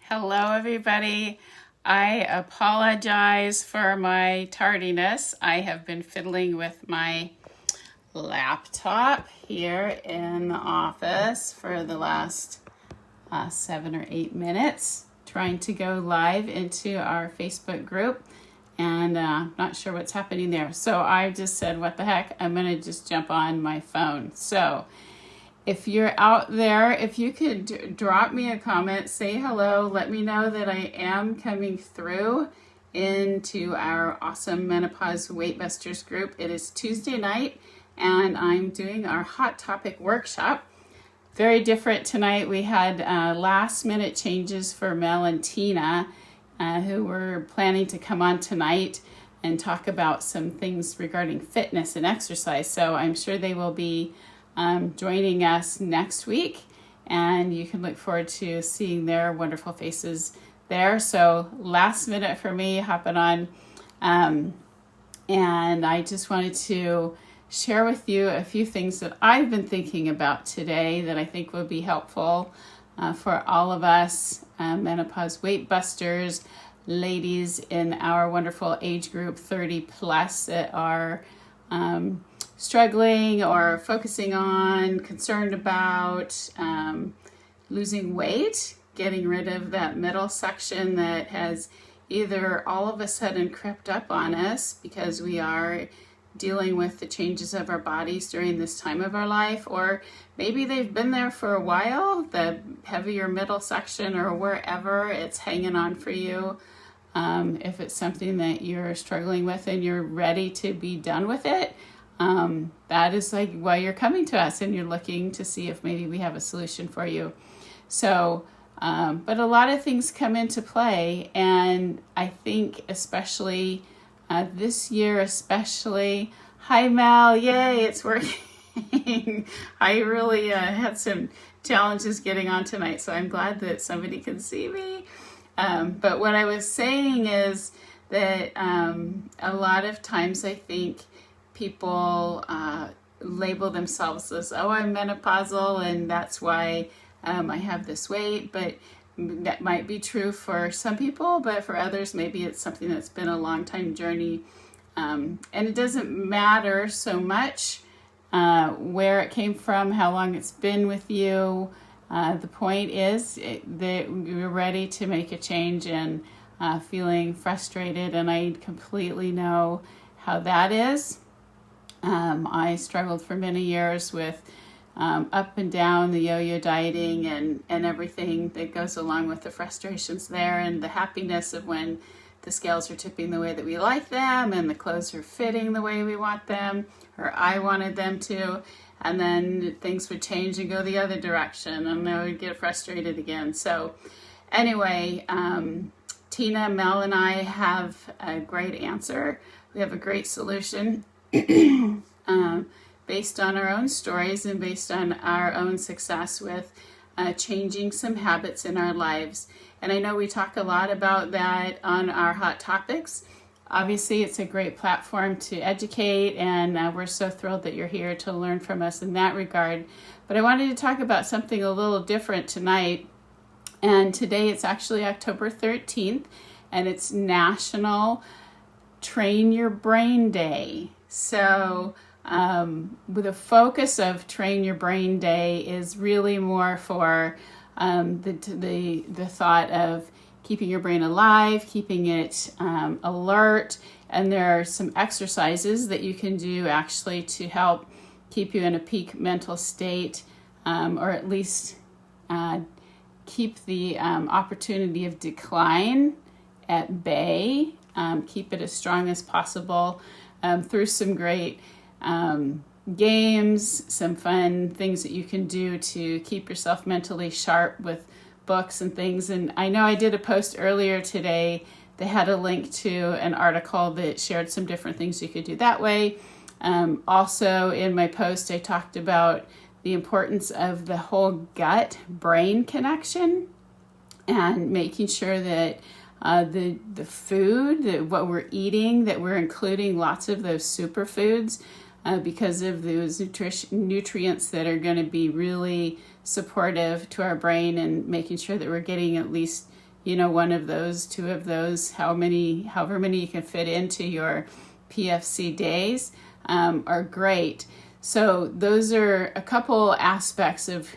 Hello, everybody. I apologize for my tardiness. I have been fiddling with my laptop here in the office for the last 7 or 8 minutes, trying to go live into our Facebook group, and not sure what's happening there. So I just said, what the heck, I'm going to just jump on my phone. So if you're out there, if you could drop me a comment, say hello, let me know that I am coming through into our awesome Menopause Weight Busters group. It is Tuesday night, and I'm doing our Hot Topic workshop. Very different tonight. We had last minute changes for Mel and Tina, who were planning to come on tonight and talk about some things regarding fitness and exercise. So I'm sure they will be joining us next week, and you can look forward to seeing their wonderful faces there. So last minute for me hopping on, and I just wanted to share with you a few things that I've been thinking about today that I think will be helpful for all of us menopause weight busters, ladies in our wonderful age group 30 plus that are struggling or focusing on, concerned about losing weight, getting rid of that middle section that has either all of a sudden crept up on us because we are dealing with the changes of our bodies during this time of our life, or maybe they've been there for a while, the heavier middle section or wherever it's hanging on for you. If it's something that you're struggling with and you're ready to be done with it, that is like why you're coming to us, and you're looking to see if maybe we have a solution for you. So, but a lot of things come into play, and I think especially this year, especially, hi Mel, yay, it's working. I really had some challenges getting on tonight, so I'm glad that somebody can see me. But what I was saying is that a lot of times I think people label themselves as, oh, I'm menopausal and that's why I have this weight, but that might be true for some people, but for others maybe it's something that's been a long time journey, and it doesn't matter so much where it came from, how long it's been with you. The point is that you're ready to make a change and feeling frustrated, and I completely know how that is. I struggled for many years with up and down, the yo-yo dieting and everything that goes along with the frustrations there, and the happiness of when the scales are tipping the way that we like them and the clothes are fitting the way we want them, or I wanted them to, and then things would change and go the other direction and I would get frustrated again. So anyway, Tina, Mel, and I have a great answer. We have a great solution based on our own stories and based on our own success with changing some habits in our lives. And I know we talk a lot about that on our Hot Topics. Obviously, it's a great platform to educate, and we're so thrilled that you're here to learn from us in that regard. But I wanted to talk about something a little different tonight. And today it's actually October 13th, and it's National Train Your Brain Day. So with the focus of Train Your Brain Day is really more for the thought of keeping your brain alive, keeping it alert, and there are some exercises that you can do actually to help keep you in a peak mental state, or at least keep the opportunity of decline at bay, keep it as strong as possible through some great games, some fun things that you can do to keep yourself mentally sharp with books and things. And I know I did a post earlier today that had a link to an article that shared some different things you could do that way. Also in my post, I talked about the importance of the whole gut-brain connection and making sure that the food, what we're eating, that we're including lots of those superfoods because of those nutrients that are going to be really supportive to our brain, and making sure that we're getting at least one of those, two of those, however many you can fit into your PFC days, are great. So those are a couple aspects of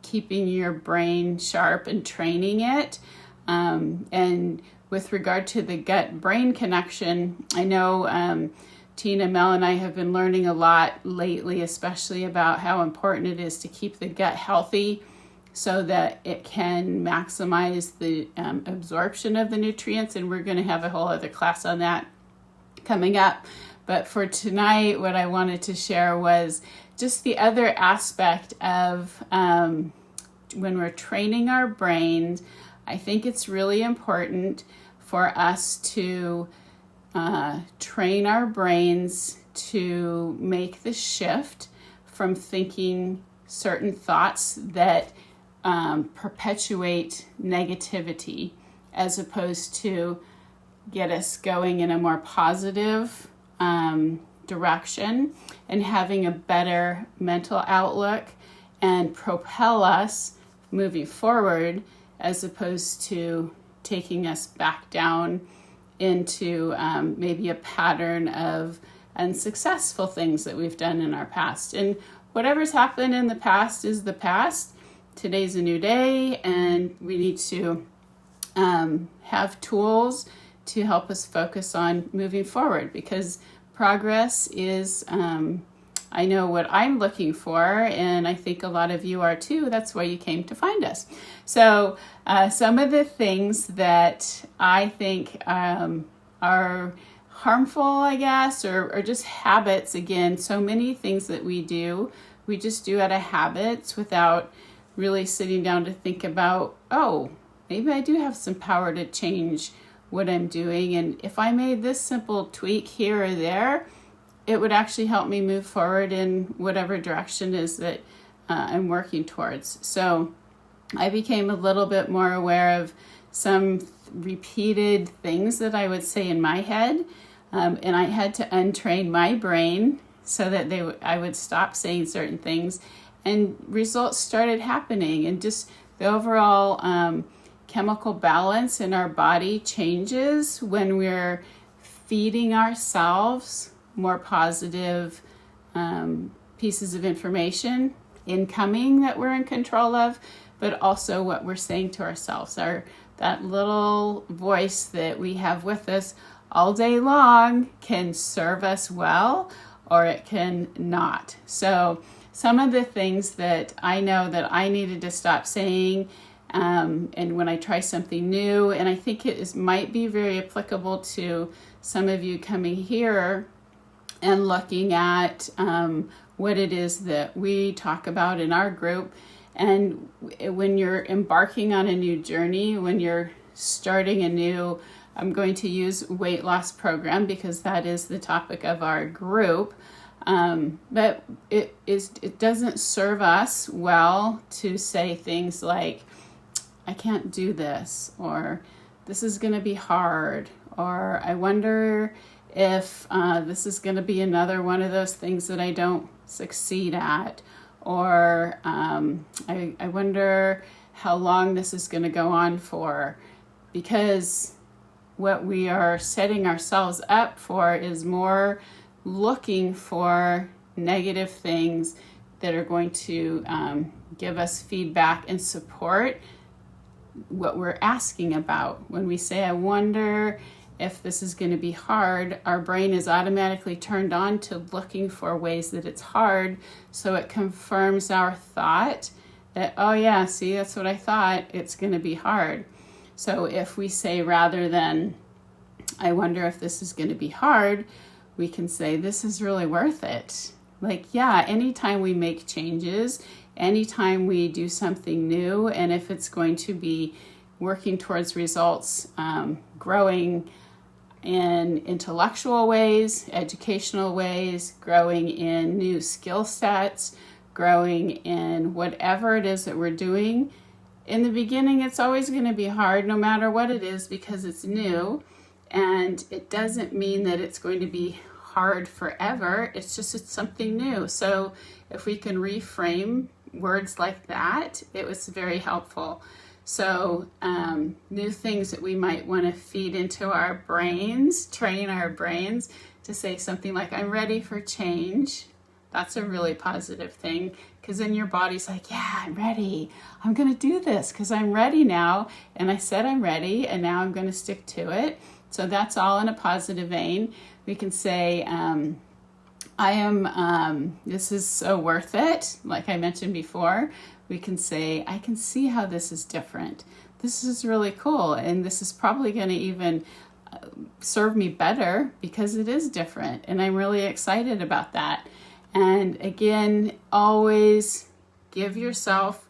keeping your brain sharp and training it. And with regard to the gut-brain connection, I know Tina, Mel, and I have been learning a lot lately, especially about how important it is to keep the gut healthy so that it can maximize the absorption of the nutrients. And we're going to have a whole other class on that coming up. But for tonight, what I wanted to share was just the other aspect of when we're training our brains. I think it's really important for us to train our brains to make the shift from thinking certain thoughts that perpetuate negativity, as opposed to get us going in a more positive direction and having a better mental outlook and propel us moving forward, as opposed to taking us back down into maybe a pattern of unsuccessful things that we've done in our past. And whatever's happened in the past is the past. Today's a new day, and we need to have tools to help us focus on moving forward, because progress is, I know what I'm looking for, and I think a lot of you are too. That's why you came to find us. So some of the things that I think are harmful, I guess, or just habits. Again, so many things that we just do out of habits without really sitting down to think about, oh, maybe I do have some power to change what I'm doing. And if I made this simple tweak here or there, it would actually help me move forward in whatever direction is that I'm working towards. So I became a little bit more aware of some repeated things that I would say in my head. And I had to untrain my brain so that I would stop saying certain things, and results started happening. And just the overall chemical balance in our body changes when we're feeding ourselves more positive pieces of information incoming that we're in control of, but also what we're saying to ourselves. That little voice that we have with us all day long can serve us well, or it can not. So some of the things that I know that I needed to stop saying, and when I try something new, and I think might be very applicable to some of you coming here and looking at what it is that we talk about in our group. And when you're embarking on a new journey, when you're starting a new, I'm going to use weight loss program because that is the topic of our group. But it doesn't serve us well to say things like, I can't do this, or this is going to be hard, or I wonder if this is going to be another one of those things that I don't succeed at, or I wonder how long this is going to go on for, because what we are setting ourselves up for is more looking for negative things that are going to give us feedback and support what we're asking about. When we say, I wonder if this is going to be hard, our brain is automatically turned on to looking for ways that it's hard, so it confirms our thought that, oh yeah, see, that's what I thought, it's going to be hard. So if we say, rather than, I wonder if this is going to be hard, we can say, this is really worth it. Like, yeah, anytime we make changes, anytime we do something new, and if it's going to be working towards results, growing in intellectual ways, educational ways, growing in new skill sets, growing in whatever it is that we're doing, in the beginning, it's always going to be hard no matter what it is, because it's new. And it doesn't mean that it's going to be hard forever. It's something new. So if we can reframe words like that, it was very helpful. So new things that we might want to feed into our brains, train our brains to say something like, I'm ready for change. That's a really positive thing, because then your body's like, yeah, I'm ready. I'm going to do this because I'm ready now. And I said I'm ready, and now I'm going to stick to it. So that's all in a positive vein. We can say, this is so worth it. Like I mentioned before, we can say, I can see how this is different. This is really cool. And this is probably going to even serve me better because it is different. And I'm really excited about that. And again, always give yourself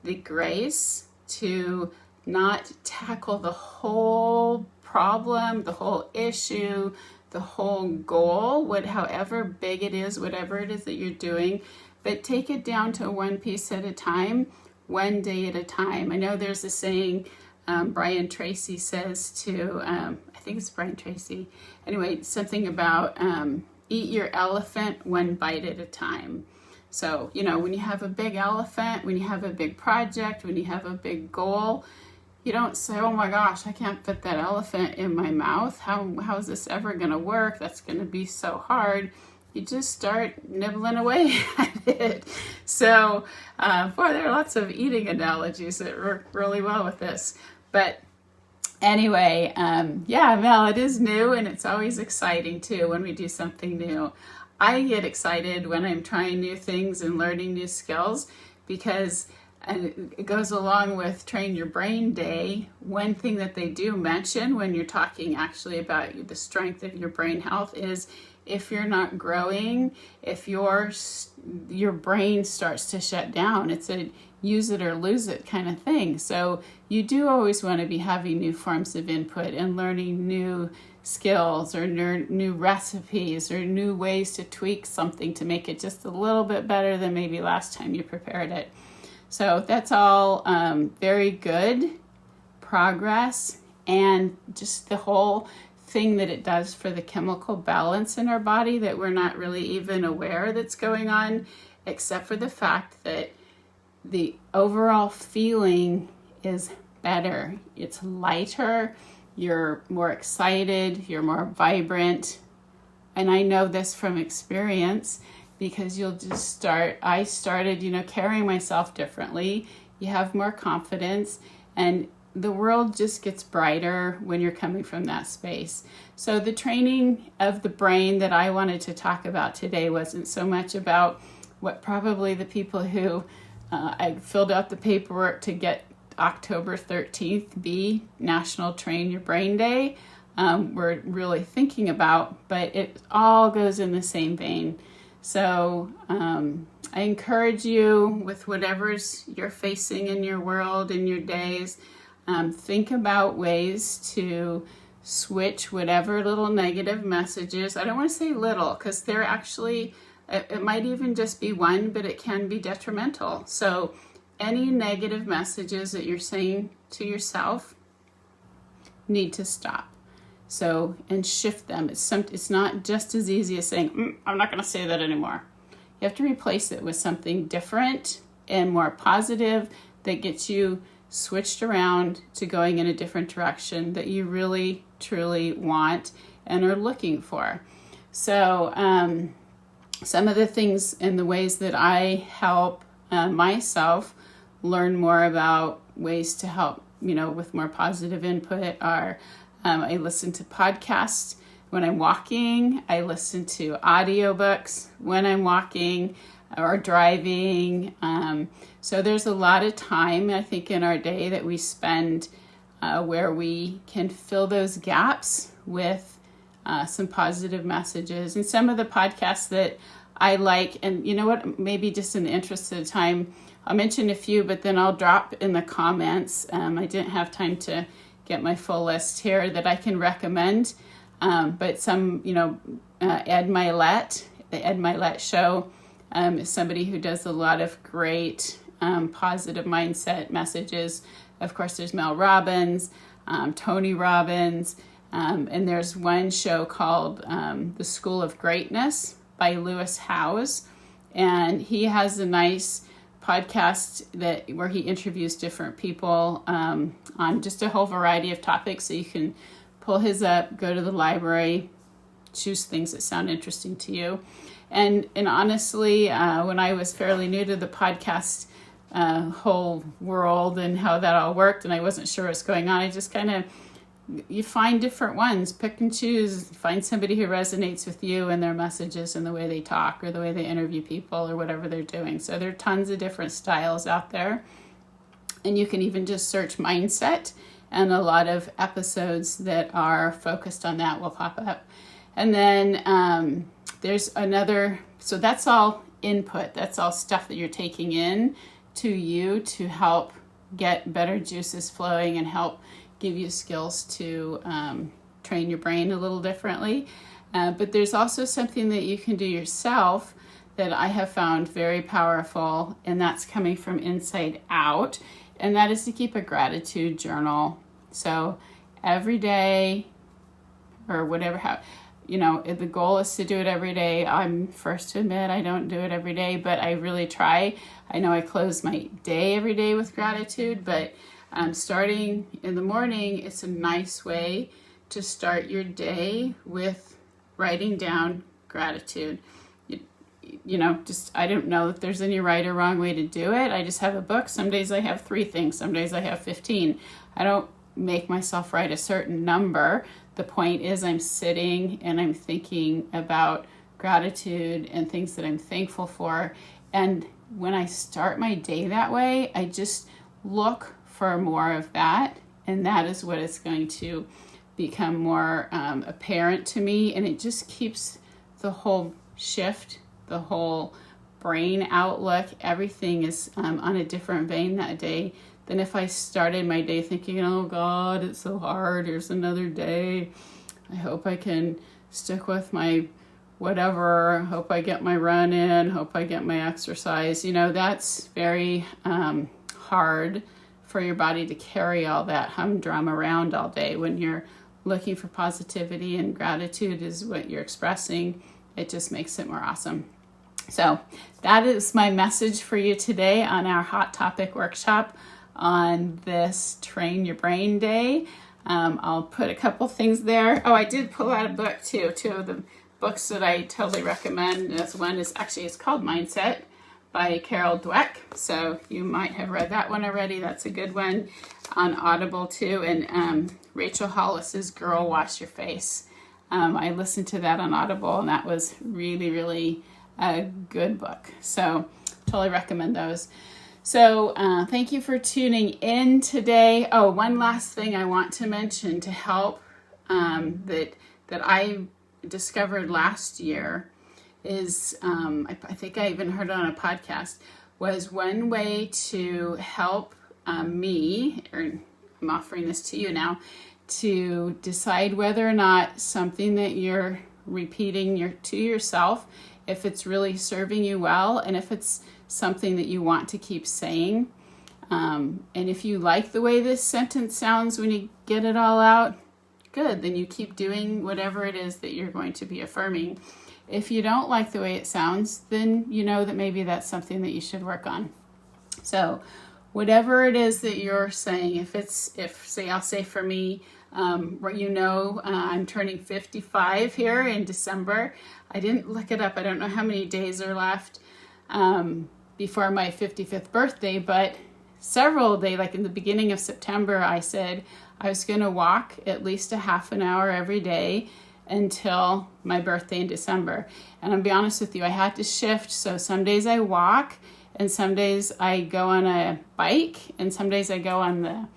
the grace to not tackle the whole problem, the whole issue, the whole goal, however big it is, whatever it is that you're doing, but take it down to one piece at a time, one day at a time. I know there's a saying Brian Tracy says to, I think it's Brian Tracy, anyway, something about eat your elephant one bite at a time. So, when you have a big elephant, when you have a big project, when you have a big goal, you don't say, oh my gosh, I can't fit that elephant in my mouth. How is this ever going to work? That's going to be so hard. You just start nibbling away at it. So, there are lots of eating analogies that work really well with this. But anyway, Mel, it is new, and it's always exciting too when we do something new. I get excited when I'm trying new things and learning new skills, because it goes along with Train Your Brain Day. One thing that they do mention when you're talking actually about the strength of your brain health is if you're not growing, if your brain starts to shut down, it's a use it or lose it kind of thing. So you do always want to be having new forms of input and learning new skills or new recipes or new ways to tweak something to make it just a little bit better than maybe last time you prepared it. So that's all very good progress, and just the whole thing that it does for the chemical balance in our body that we're not really even aware that's going on, except for the fact that the overall feeling is better. It's lighter, you're more excited, you're more vibrant. And I know this from experience, because you'll just I started, carrying myself differently. You have more confidence, and the world just gets brighter when you're coming from that space. So the training of the brain that I wanted to talk about today wasn't so much about what probably the people who I filled out the paperwork to get October 13th be National Train Your Brain Day were really thinking about, but it all goes in the same vein. So I encourage you, with whatever's you're facing in your world, in your days, think about ways to switch whatever little negative messages. I don't want to say little, because they're actually, it might even just be one, but it can be detrimental. So any negative messages that you're saying to yourself need to stop. So, and shift them. It's not just as easy as saying, I'm not going to say that anymore. You have to replace it with something different and more positive that gets you switched around to going in a different direction that you really, truly want and are looking for. So, some of the things and the ways that I help myself learn more about ways to help, with more positive input are I listen to podcasts when I'm walking. I listen to audiobooks when I'm walking or driving. So there's a lot of time, I think, in our day that we spend where we can fill those gaps with some positive messages. And some of the podcasts that I like, and you know what, maybe just in the interest of time, I'll mention a few, but then I'll drop in the comments. I didn't have time to get my full list here that I can recommend. But some, Ed Milet, the Ed Milet Show, is somebody who does a lot of great positive mindset messages. Of course, there's Mel Robbins, Tony Robbins, and there's one show called The School of Greatness by Lewis Howes. And he has a nice podcast where he interviews different people on just a whole variety of topics. So you can pull his up, go to the library, choose things that sound interesting to you. And honestly, when I was fairly new to the podcast whole world and how that all worked, and I wasn't sure what's going on, I just kind of, you find different ones, pick and choose, find somebody who resonates with you and their messages and the way they talk or the way they interview people or whatever they're doing. So there are tons of different styles out there. And you can even just search mindset, and a lot of episodes that are focused on that will pop up. And then there's another, so that's all input. That's all stuff that you're taking in to you to help get better juices flowing and help give you skills to train your brain a little differently. But there's also something that you can do yourself that I have found very powerful, and that's coming from inside out, and that is to keep a gratitude journal. So every day, or whatever, the goal is to do it every day. I'm first to admit I don't do it every day, but I really try. I know I close my day every day with gratitude, but starting in the morning, it's a nice way to start your day with writing down gratitude. I don't know if there's any right or wrong way to do it. I just have a book. Some days I have 3 things. Some days I have 15. I don't make myself write a certain number. The point is I'm sitting and I'm thinking about gratitude and things that I'm thankful for. And when I start my day that way, I just look for more of that, and that is what is going to become more apparent to me, and it just keeps the whole shift, the whole brain outlook, everything is on a different vein that day than if I started my day thinking, oh God, it's so hard, here's another day, I hope I can stick with my whatever, hope I get my run in, hope I get my exercise. That's very hard for your body to carry all that humdrum around all day. When you're looking for positivity and gratitude is what you're expressing, it just makes it more awesome. So that is my message for you today on our Hot Topic workshop on this Train Your Brain Day. I'll put a couple things there. Oh, I did pull out a book too. 2 of the books that I totally recommend. This one is it's called Mindset by Carol Dweck. So you might have read that one already. That's a good one, on Audible too. And Rachel Hollis's Girl Wash Your Face. I listened to that on Audible, and that was really, really a good book. So totally recommend those. So thank you for tuning in today. Oh, one last thing I want to mention to help that I discovered last year is, I think I even heard it on a podcast, was one way to help me, or I'm offering this to you now, to decide whether or not something that you're repeating to yourself, if it's really serving you well, and if it's something that you want to keep saying. And if you like the way this sentence sounds when you get it all out, good, then you keep doing whatever it is that you're going to be affirming. If you don't like the way it sounds, then you know that maybe that's something that you should work on. So whatever it is that you're saying, I'll say for me, I'm turning 55 here in December. I didn't look it up. I don't know how many days are left before my 55th birthday, but several days, like in the beginning of September, I said I was going to walk at least a half an hour every day until my birthday in December. And I'll be honest with you, I had to shift. So some days I walk, and some days I go on a bike, and some days I go on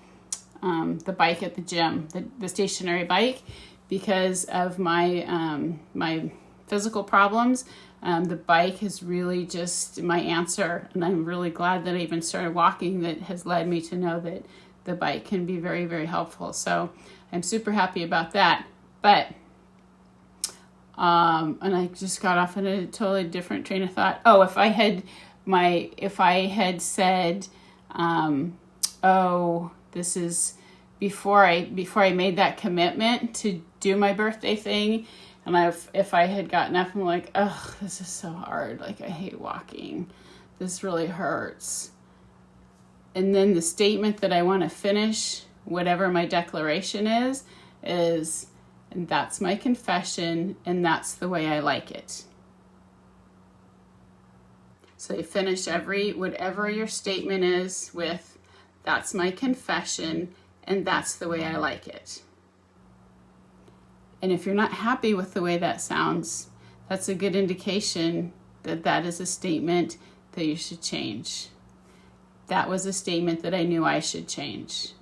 the bike at the gym, the stationary bike, because of my my physical problems. The bike is really just my answer, and I'm really glad that I even started walking. That has led me to know that the bike can be very, very helpful. So I'm super happy about that. But and I just got off on a totally different train of thought. Oh, if I had said, this is before I made that commitment to do my birthday thing, and if I had gotten up and like, this is so hard, like I hate walking, this really hurts. And then the statement that I want to finish, whatever my declaration is, and that's my confession, and that's the way I like it. So you finish whatever your statement is with, that's my confession, and that's the way I like it. And if you're not happy with the way that sounds, that's a good indication that that is a statement that you should change. That was a statement that I knew I should change.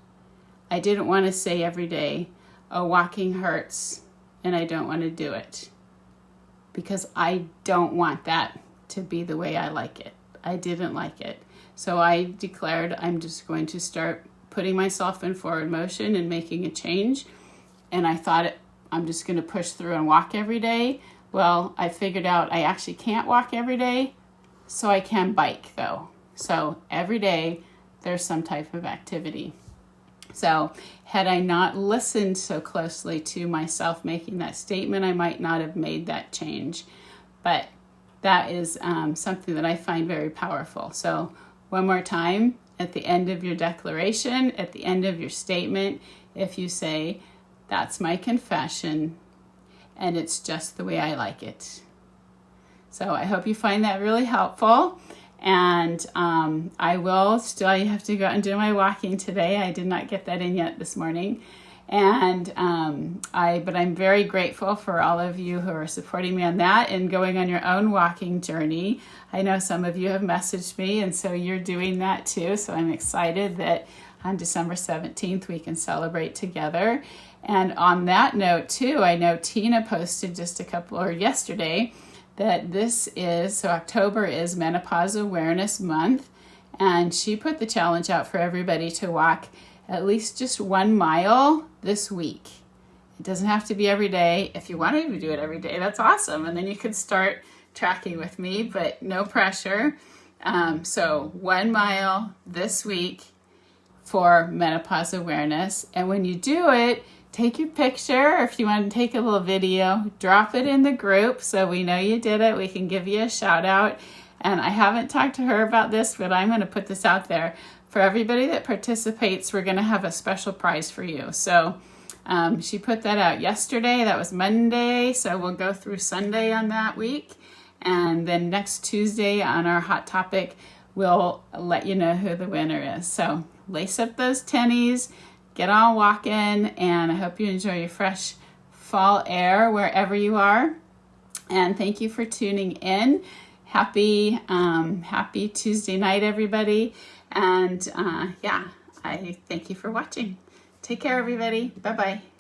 I didn't want to say every day, oh, walking hurts and I don't want to do it, because I don't want that to be the way I like it. I didn't like it. So I declared I'm just going to start putting myself in forward motion and making a change. And I thought I'm just going to push through and walk every day. Well, I figured out I actually can't walk every day, so I can bike though. So every day there's some type of activity. So had I not listened so closely to myself making that statement, I might not have made that change. But that is something that I find very powerful. So one more time, at the end of your declaration, at the end of your statement, if you say, that's my confession, and it's just the way I like it. So I hope you find that really helpful. And I have to go out and do my walking today. I did not get that in yet this morning. And but I'm very grateful for all of you who are supporting me on that and going on your own walking journey. I know some of you have messaged me, and so you're doing that too. So I'm excited that on December 17th, we can celebrate together. And on that note too, I know Tina posted yesterday, that October is Menopause Awareness Month, and she put the challenge out for everybody to walk at least just 1 mile this week. It doesn't have to be every day. If you wanted to do it every day, that's awesome. And then you could start tracking with me, but no pressure. So 1 mile this week for menopause awareness. And when you do it, take your picture, or if you want to take a little video, drop it in the group so we know you did it. We can give you a shout out. And I haven't talked to her about this, but I'm going to put this out there. For everybody that participates, we're going to have a special prize for you. So she put that out yesterday. That was Monday. So we'll go through Sunday on that week. And then next Tuesday on our Hot Topic, we'll let you know who the winner is. So lace up those tennies. Get on walking, and I hope you enjoy your fresh fall air wherever you are. And thank you for tuning in. Happy Tuesday night, everybody. And I thank you for watching. Take care, everybody. Bye-bye.